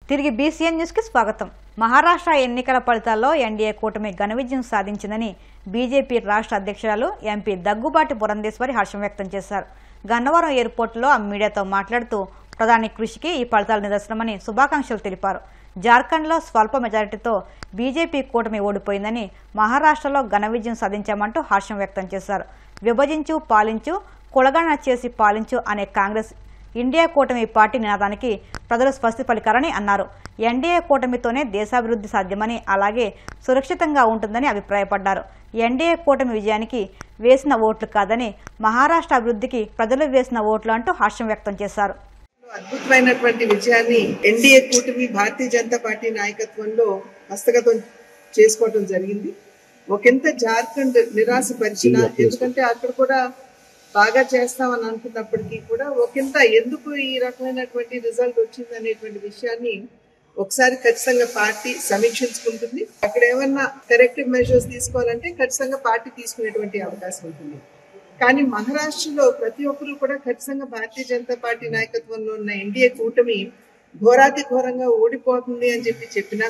తిరిగి బీసీఎన్ న్యూస్కి స్వాగతం. మహారాష్ట్ర ఎన్నికల ఫలితాల్లో ఎన్డీఏ కూటమి ఘన విజయం సాధించిందని బీజేపీ రాష్ట్ర అధ్యక్షురాలు ఎంపీ దగ్గుబాటి పురంధేశ్వరి హర్షం వ్యక్తం చేశారు. గన్నవరం ఎయిర్పోర్టులో మీడియాతో మాట్లాడుతూ ప్రధాని కృషికి ఈ ఫలితాలు నిదర్శనమని శుభాకాంక్షలు తెలిపారు. జార్ఖండ్లో స్వల్ప మెజారిటీతో బీజేపీ కూటమి ఓడిపోయిందని, మహారాష్ట్రలో ఘన విజయం సాధించామంటూ హర్షం వ్యక్తం చేశారు. విభజించు పాలించు, కులగణన చేసి పాలించు అనే కాంగ్రెస్ ఇండియా కూటమి పార్టీ నినాదానికి ప్రజలు స్వస్తి పలికారని అన్నారు. ఎన్డీఏ కూటమితోనే దేశాభివృద్ధి సాధ్యమని, అలాగే సురక్షితంగా ఉంటుందని అభిప్రాయపడ్డారు. ఎన్డీఏ కూటమి విజయానికి వేసిన ఓట్లు కాదని, మహారాష్ట్ర అభివృద్ధికి ప్రజలు వేసిన ఓట్లు అంటూ హర్షం వ్యక్తం చేశారు. అద్భుతమైనటువంటి విజయాన్ని ఎన్డీఏ కూటమి భారతీయ జనతా పార్టీ నాయకత్వంలో హస్తగతం చేసుకోవడం జరిగింది. ఒకంత జార్ఖండ్ నిరాశపరిచిన, ఎందుకంటే అక్కడ కూడా బాగా చేస్తామని అనుకున్నప్పటికీ కూడా ఒకంత ఎందుకు ఈ రకమైనటువంటి రిజల్ట్ వచ్చింది అనేటువంటి విషయాన్ని ఒకసారి ఖచ్చితంగా పార్టీ సమీక్షించుకుంటుంది. అక్కడ ఏమన్నా కరెక్టివ్ మెజర్స్ తీసుకోవాలంటే ఖచ్చితంగా పార్టీ తీసుకునేటువంటి అవకాశం ఉంటుంది. కానీ మహారాష్ట్రలో ప్రతి ఒక్కరూ కూడా ఖచ్చితంగా భారతీయ జనతా పార్టీ నాయకత్వంలో ఉన్న ఎన్డీఏ కూటమి ఘోరాతి ఘోరంగా ఓడిపోతుంది అని చెప్పినా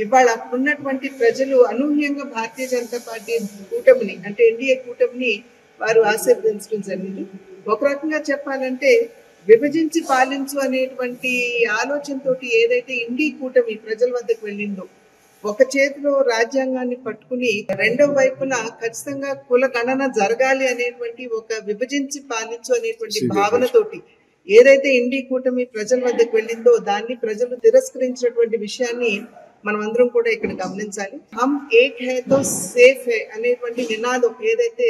ఇవాళ అప్పుడున్నటువంటి ప్రజలు అనూహ్యంగా భారతీయ జనతా పార్టీ కూటమిని, అంటే ఎన్డీఏ కూటమిని వారు ఆశీర్వదించడం జరిగింది. ఒక రకంగా చెప్పాలంటే విభజించి పాలించు అనేటువంటి ఆలోచనతో ఏదైతే ఇండి కూటమి ప్రజల వద్దకు వెళ్ళిందో, ఒక చేతిలో రాజ్యాంగాన్ని పట్టుకుని రెండో వైపున ఖచ్చితంగా కుల గణన జరగాలి అనేటువంటి ఒక విభజించి పాలించు అనేటువంటి భావనతోటి ఏదైతే ఇండి కూటమి ప్రజల వద్దకు వెళ్ళిందో దాన్ని ప్రజలు తిరస్కరించినటువంటి విషయాన్ని మనం అందరం కూడా ఇక్కడ గమనించాలి. హమ్ ఏక్ హై తో సేఫ్ హై అనేటువంటి నినాదం ఏదైతే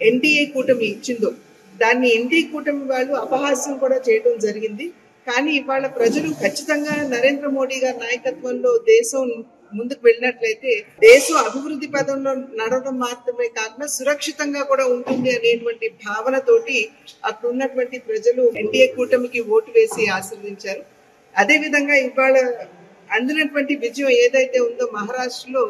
ఎన్డీఏ కూటమి ఇచ్చిందో దాన్ని ఎన్డీఏ కూటమి వాళ్ళు అపహాస్యం కూడా చేయడం జరిగింది. కానీ ఇవాళ ప్రజలు ఖచ్చితంగా నరేంద్ర మోడీ గారి నాయకత్వంలో దేశం ముందుకు వెళ్ళినట్లయితే దేశం అభివృద్ధి పదంలో నడవడం మాత్రమే కాకుండా సురక్షితంగా కూడా ఉంటుంది అనేటువంటి భావనతోటి అక్కడ ఉన్నటువంటి ప్రజలు ఎన్డీఏ కూటమికి ఓటు వేసి ఆశీర్వదించారు. అదే విధంగా ఇవాళ అందినటువంటి విజయం ఏదైతే ఉందో మహారాష్ట్రలో,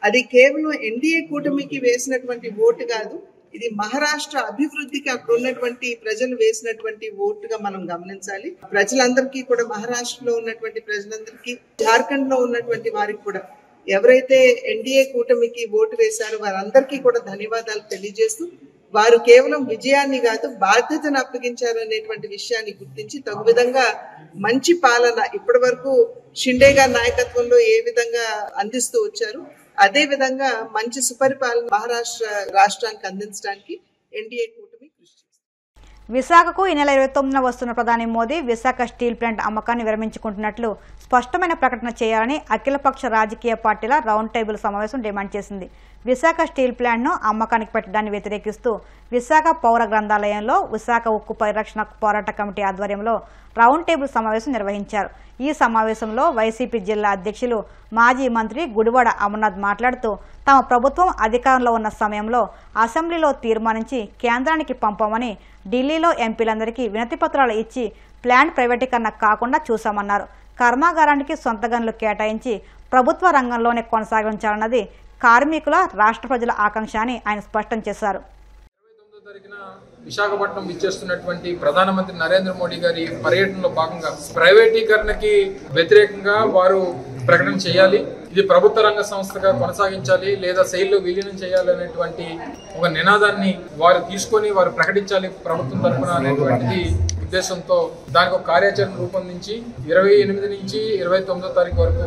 అది కేవలం ఎన్డీఏ కూటమికి వేసినటువంటి ఓటు కాదు, ఇది మహారాష్ట్ర అభివృద్ధికి అక్కడ ఉన్నటువంటి ప్రజలు వేసినటువంటి ఓటుగా మనం గమనించాలి. ప్రజలందరికీ కూడా, మహారాష్ట్రలో ఉన్నటువంటి ప్రజలందరికీ, జార్ఖండ్ లో ఉన్నటువంటి వారికి కూడా, ఎవరైతే ఎన్డీఏ కూటమికి ఓటు వేశారో వారందరికీ కూడా ధన్యవాదాలు తెలియజేస్తూ, వారు కేవలం విజయాన్ని కాదు బాధ్యతను అప్పగించారనేటువంటి విషయాన్ని గుర్తించి తగు విధంగా మంచి పాలన ఇప్పటి వరకు షిండే గారి నాయకత్వంలో ఏ విధంగా అందిస్తూ వచ్చారు, అదే విధంగా మంచి సుపరిపాలన మహారాష్ట్ర రాష్ట్రానికి అందించడానికి ఎన్డీఏ కూటమి కృషి చేస్తుంది. విశాఖకు ఈ నెల 29న వస్తున్న ప్రధాని మోదీ విశాఖ స్టీల్ ప్లాంట్ అమ్మకాన్ని విరమించుకుంటున్నట్లు స్పష్టమైన ప్రకటన చేయాలని అఖిలపక్ష రాజకీయ పార్టీల రౌండ్ టేబుల్ సమావేశం డిమాండ్ చేసింది. విశాఖ స్టీల్ ప్లాంట్ను అమ్మకానికి పెట్టడాన్ని వ్యతిరేకిస్తూ విశాఖ పౌర గ్రంథాలయంలో విశాఖ ఉక్కు పరిరక్షణ పోరాట కమిటీ ఆధ్వర్యంలో రౌండ్ టేబుల్ సమావేశం నిర్వహించారు. ఈ సమావేశంలో వైసీపీ జిల్లా అధ్యక్షులు మాజీ మంత్రి గుడివాడ అమర్నాథ్ మాట్లాడుతూ, తమ ప్రభుత్వం అధికారంలో ఉన్న సమయంలో అసెంబ్లీలో తీర్మానించి కేంద్రానికి పంపామని, ఢిల్లీలో ఎంపీలందరికీ వినతిపత్రాలు ఇచ్చి ప్లాంట్ ప్రైవేటీకరణ కాకుండా చూశామన్నారు. కర్మాగారానికి సొంత గనులు కేటాయించి ప్రభుత్వ రంగంలోనే కొనసాగించాలన్నది కార్మికుల, రాష్ట్ర ప్రజల ఆకాంక్ష అని ఆయన స్పష్టం చేశారు. విశాఖపట్నం ఇచ్చేస్తున్నటువంటి ప్రధానమంత్రి నరేంద్ర మోడీ గారి పర్యటనలో భాగంగా ప్రైవేటీకరణకి వ్యతిరేకంగా వారు ప్రకటన చేయాలి, ఇది ప్రభుత్వ రంగ సంస్థగా కొనసాగించాలి లేదా శైలిలో విలీనం చేయాలి అనేటువంటి ఒక నినాదాన్ని వారు తీసుకొని వారు ప్రకటించాలి ప్రభుత్వం తరఫున అనేటువంటిది ఉద్దేశంతో దానికి ఒక కార్యాచరణ రూపొందించి 28 నుంచి 29వ తారీఖు వరకు,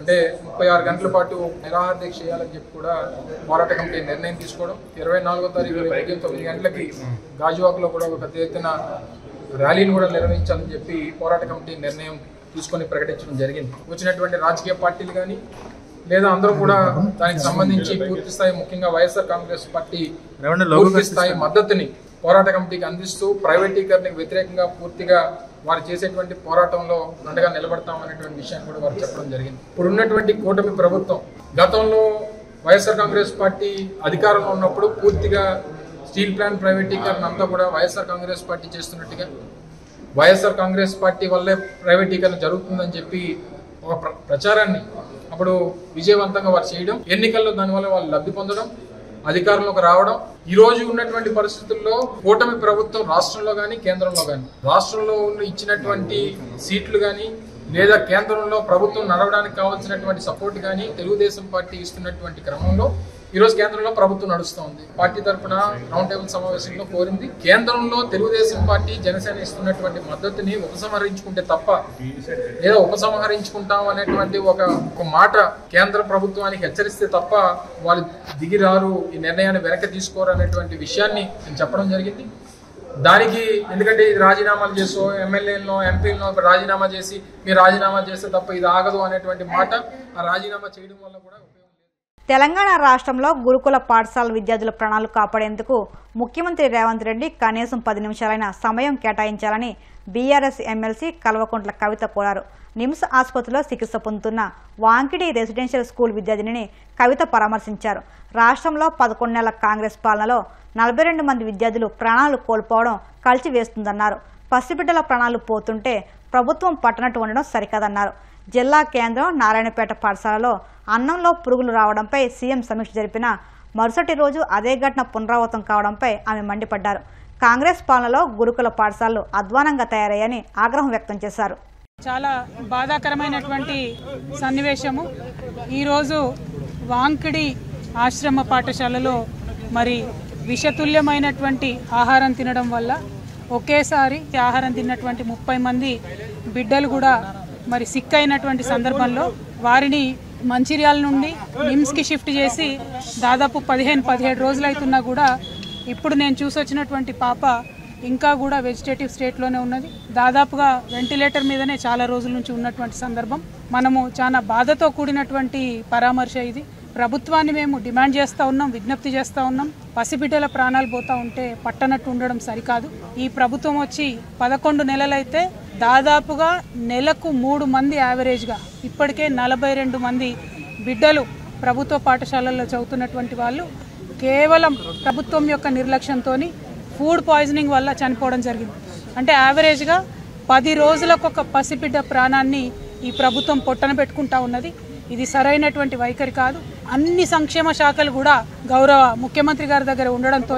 అంటే 36 గంటల పాటు నిరాహార దీక్ష చేయాలని చెప్పి కూడా పోరాట కమిటీ నిర్ణయం తీసుకోవడం, 24వ తారీఖు ఉదయం 9 గంటలకి గాజువాకలో కూడా ఒక పెద్ద ఎత్తున ర్యాలీని కూడా నిర్వహించాలని చెప్పి పోరాట కమిటీ నిర్ణయం తీసుకొని ప్రకటించడం జరిగింది. వచ్చినటువంటి రాజకీయ పార్టీలు కానీ లేదా అందరూ కూడా దానికి సంబంధించి పూర్తి స్థాయి, ముఖ్యంగా వైఎస్ఆర్ కాంగ్రెస్ పార్టీ పూర్తి స్థాయి మద్దతుని పోరాట కమిటీకి అందిస్తూ ప్రైవేటీకరణకు వ్యతిరేకంగా పూర్తిగా వారు చేసేటువంటి పోరాటంలో అండగా నిలబడతామనేటువంటి విషయాన్ని కూడా వారు చెప్పడం జరిగింది. ఇప్పుడు ఉన్నటువంటి కూటమి ప్రభుత్వం గతంలో వైఎస్ఆర్ కాంగ్రెస్ పార్టీ అధికారంలో ఉన్నప్పుడు పూర్తిగా స్టీల్ ప్లాంట్ ప్రైవేటీకరణ అంతా కూడా వైఎస్ఆర్ కాంగ్రెస్ పార్టీ చేస్తున్నట్టుగా, వైఎస్ఆర్ కాంగ్రెస్ పార్టీ వల్లే ప్రైవేటీకరణ జరుగుతుందని చెప్పి ఒక ప్రచారాన్ని అప్పుడు విజయవంతంగా వారు చేయడం, ఎన్నికల్లో దానివల్ల వాళ్ళు లబ్ధి పొందడం, అధికారంలోకి రావడం. ఈ రోజు ఉన్నటువంటి పరిస్థితుల్లో కూటమి ప్రభుత్వం రాష్ట్రంలో కానీ కేంద్రంలో కానీ, రాష్ట్రంలో ఇచ్చినటువంటి సీట్లు కానీ లేదా కేంద్రంలో ప్రభుత్వం నడవడానికి కావాల్సినటువంటి సపోర్ట్ కానీ తెలుగుదేశం పార్టీ ఇస్తున్నటువంటి క్రమంలో ఈరోజు కేంద్రంలో ప్రభుత్వం నడుస్తోంది. పార్టీ తరఫున రౌండ్ టేబుల్ సమావేశంలో కోరింది కేంద్రంలో తెలుగుదేశం పార్టీ జనసేన ఇస్తున్నటువంటి మద్దతుని ఉపసంహరించుకుంటే తప్ప, లేదా ఉపసంహరించుకుంటాం అనేటువంటి ఒక మాట కేంద్ర ప్రభుత్వానికి హెచ్చరిస్తే తప్ప వాళ్ళు దిగిరారు, ఈ నిర్ణయాన్ని వెనక్కి తీసుకోరు అనేటువంటి విషయాన్ని నేను చెప్పడం జరిగింది. దానికి ఎందుకంటే ఇది రాజీనామాలు చేసో ఎమ్మెల్యేలను ఎంపీలను రాజీనామా చేసి మీరు రాజీనామా చేస్తే తప్ప ఇది ఆగదు అనేటువంటి మాట ఆ రాజీనామా చేయడం వల్ల కూడా ఉపయోగం లేదు. తెలంగాణ రాష్ట్రంలో గురుకుల పాఠశాల విద్యార్థుల ప్రాణాలు కాపాడేందుకు ముఖ్యమంత్రి రేవంత్ రెడ్డి కనీసం 10 నిమిషాలైన సమయం కేటాయించాలని బీఆర్ఎస్ ఎమ్మెల్సీ కల్వకుంట్ల కవిత కోరారు. నిమ్స్ ఆసుపత్రిలో చికిత్స పొందుతున్న వాంకిడి రెసిడెన్షియల్ స్కూల్ విద్యార్థినిని కవిత పరామర్శించారు. రాష్ట్రంలో 11 నెలల కాంగ్రెస్ పాలనలో 42 మంది విద్యార్థులు ప్రాణాలు కోల్పోవడం కలిచివేస్తుందన్నారు. పసిబిడ్డల ప్రాణాలు పోతుంటే ప్రభుత్వం పట్టనట్టు ఉండడం సరికాదన్నారు. జిల్లా కేంద్రం నారాయణపేట పాఠశాలలో అన్నంలో పురుగులు రావడంపై సీఎం సమీక్ష జరిపిన మరుసటి రోజు అదే ఘటన పునరావృతం కావడంపై ఆమె మండిపడ్డారు. కాంగ్రెస్ పాలనలో గురుకుల పాఠశాలలు అధ్వానంగా తయారయ్యాయని ఆగ్రహం వ్యక్తం చేశారు. చాలా బాధాకరమైనటువంటి సన్నివేశము. ఈరోజు వాంకిడి ఆశ్రమ పాఠశాలలో మరి విషతుల్యమైనటువంటి ఆహారం తినడం వల్ల ఒకేసారి ఆహారం తిన్నటువంటి 30 మంది బిడ్డలు కూడా మరి సిక్ అయినటువంటి సందర్భంలో వారిని మంచిర్యాల నుండి నిమ్స్కి షిఫ్ట్ చేసి దాదాపు 15-17 రోజులు అవుతున్నా కూడా ఇప్పుడు నేను చూసొచ్చినటువంటి పాప ఇంకా కూడా వెజిటేటివ్ స్టేట్లోనే ఉన్నది. దాదాపుగా వెంటిలేటర్ మీదనే చాలా రోజుల నుంచి ఉన్నటువంటి సందర్భం. మనము చాలా బాధతో కూడినటువంటి పరామర్శ ఇది. ప్రభుత్వాన్ని మేము డిమాండ్ చేస్తూ ఉన్నాం, విజ్ఞప్తి చేస్తూ ఉన్నాం. పసిబిడ్డల ప్రాణాలు పోతూ ఉంటే పట్టనట్టు ఉండడం సరికాదు. ఈ ప్రభుత్వం వచ్చి 11 నెలలైతే దాదాపుగా నెలకు 3 మంది యావరేజ్గా ఇప్పటికే 42 మంది బిడ్డలు ప్రభుత్వ పాఠశాలల్లో చదువుతున్నటువంటి వాళ్ళు కేవలం ప్రభుత్వం యొక్క నిర్లక్ష్యంతో ఫుడ్ పాయిజనింగ్ వల్ల చనిపోవడం జరిగింది. అంటే యావరేజ్గా 10 రోజులకు ఒక పసిబిడ్డ ప్రాణాన్ని ఈ ప్రభుత్వం పొట్టన పెట్టుకుంటా ఉన్నది. ఇది సరైనటువంటి వైఖరి కాదు. అన్ని సంక్షేమ శాఖలు కూడా గౌరవ ముఖ్యమంత్రి గారి దగ్గర ఉండడంతో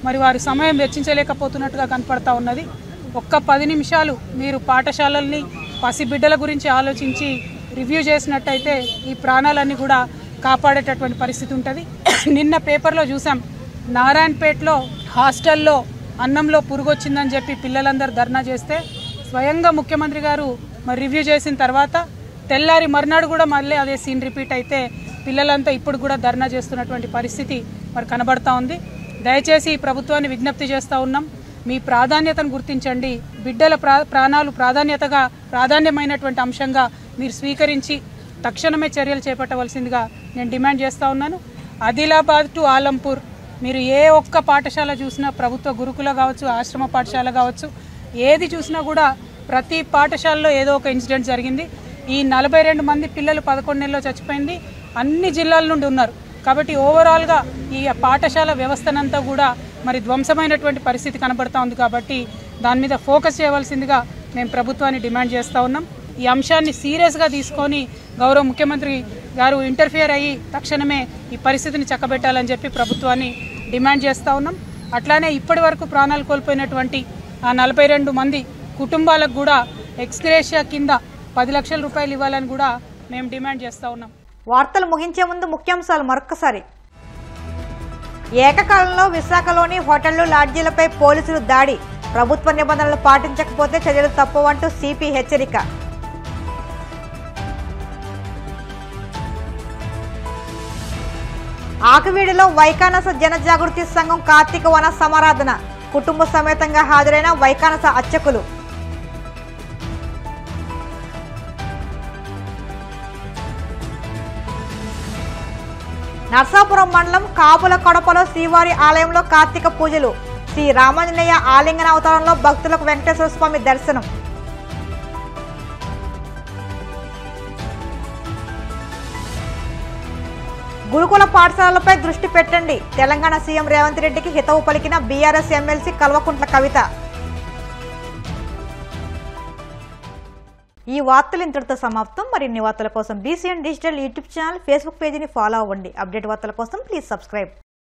మరి వారి సమయం వెచ్చించలేకపోతున్నట్టుగా కనపడతా ఉన్నది. ఒక్క 10 నిమిషాలు మీరు పాఠశాలల్ని పసిబిడ్డల గురించి ఆలోచించి రివ్యూ చేసినట్టయితే ఈ ప్రాణాలన్నీ కూడా కాపాడేటటువంటి పరిస్థితి ఉంటుంది. నిన్న పేపర్లో చూసాం, నారాయణపేటలో హాస్టల్లో అన్నంలో పురుగు వచ్చిందని చెప్పి పిల్లలందరూ ధర్నా చేస్తే స్వయంగా ముఖ్యమంత్రి గారు మరి రివ్యూ చేసిన తర్వాత తెల్లారి మర్నాడు కూడా మళ్ళీ అదే సీన్ రిపీట్ అయితే పిల్లలంతా ఇప్పుడు కూడా ధర్నా చేస్తున్నటువంటి పరిస్థితి మరి కనబడతా ఉంది. దయచేసి ఈ ప్రభుత్వాన్ని విజ్ఞప్తి చేస్తూ ఉన్నాం, మీ ప్రాధాన్యతను గుర్తించండి. బిడ్డల ప్రాణాలు ప్రాధాన్యమైనటువంటి అంశంగా మీరు స్వీకరించి తక్షణమే చర్యలు చేపట్టవలసిందిగా నేను డిమాండ్ చేస్తూ ఉన్నాను. ఆదిలాబాద్ టు ఆలంపూర్ మీరు ఏ ఒక్క పాఠశాల చూసినా, ప్రభుత్వ గురుకుల కావచ్చు, ఆశ్రమ పాఠశాల కావచ్చు, ఏది చూసినా కూడా ప్రతి పాఠశాలలో ఏదో ఒక ఇన్సిడెంట్ జరిగింది. ఈ 42 మంది పిల్లలు 11 నెలల్లో చచ్చిపోయింది. అన్ని జిల్లాల నుండి ఉన్నారు. కాబట్టి ఓవరాల్గా ఈ పాఠశాల వ్యవస్థనంతా కూడా మరి ధ్వంసమైనటువంటి పరిస్థితి కనబడతా ఉంది. కాబట్టి దాని మీద ఫోకస్ చేయవలసిందిగా మేము ప్రభుత్వాన్ని డిమాండ్ చేస్తూ ఉన్నాం. ఈ అంశాన్ని సీరియస్గా తీసుకొని గౌరవ ముఖ్యమంత్రి గారు ఇంటర్ఫియర్ అయ్యి తక్షణమే ఈ పరిస్థితిని చక్కబెట్టాలని చెప్పి ప్రభుత్వాన్ని డిమాండ్ చేస్తూ ఉన్నాం. అట్లానే ఇప్పటి వరకు ప్రాణాలు కోల్పోయినటువంటి ఆ 42 మంది కుటుంబాలకు కూడా ఎక్స్గ్రేషియా కింద 10 లక్షల రూపాయలు ఇవ్వాలని కూడా మేము డిమాండ్ చేస్తూ ఉన్నాం. వార్తలు ముగించే ముందు ముఖ్యాంశాలు మరొక్కసారి. ఏకకాలంలో విశాఖలోని హోటళ్లు, లాడ్జీలపై పోలీసులు దాడి. ప్రభుత్వ నిబంధనలు పాటించకపోతే చర్యలు తప్పవంటూ సిపి హెచ్చరిక. ఆకివీడిలో వైకానస జనజాగృతి సంఘం కార్తీక వన సమారాధన. కుటుంబ సమేతంగా హాజరైన వైకానస అర్చకులు. నర్సాపురం మండలం కాపుల కడపలో శ్రీవారి ఆలయంలో కార్తీక పూజలు. శ్రీ రామాంజనేయ ఆలింగన అవతారంలో భక్తులకు వెంకటేశ్వర స్వామి దర్శనం. గురుకుల పాఠశాలలపై దృష్టి పెట్టండి. తెలంగాణ సీఎం రేవంత్ రెడ్డికి హితవు పలికిన బీఆర్ఎస్ ఎమ్మెల్సీ కల్వకుంట్ల కవిత. ఈ వార్తలు ఇంతటితో సమాప్తం. మరిన్ని వార్తల కోసం BCN digital YouTube channel, Facebook పేజీని ఫాలో అవ్వండి. అప్డేట్ వార్తల కోసం ప్లీజ్ సబ్స్క్రైబ్.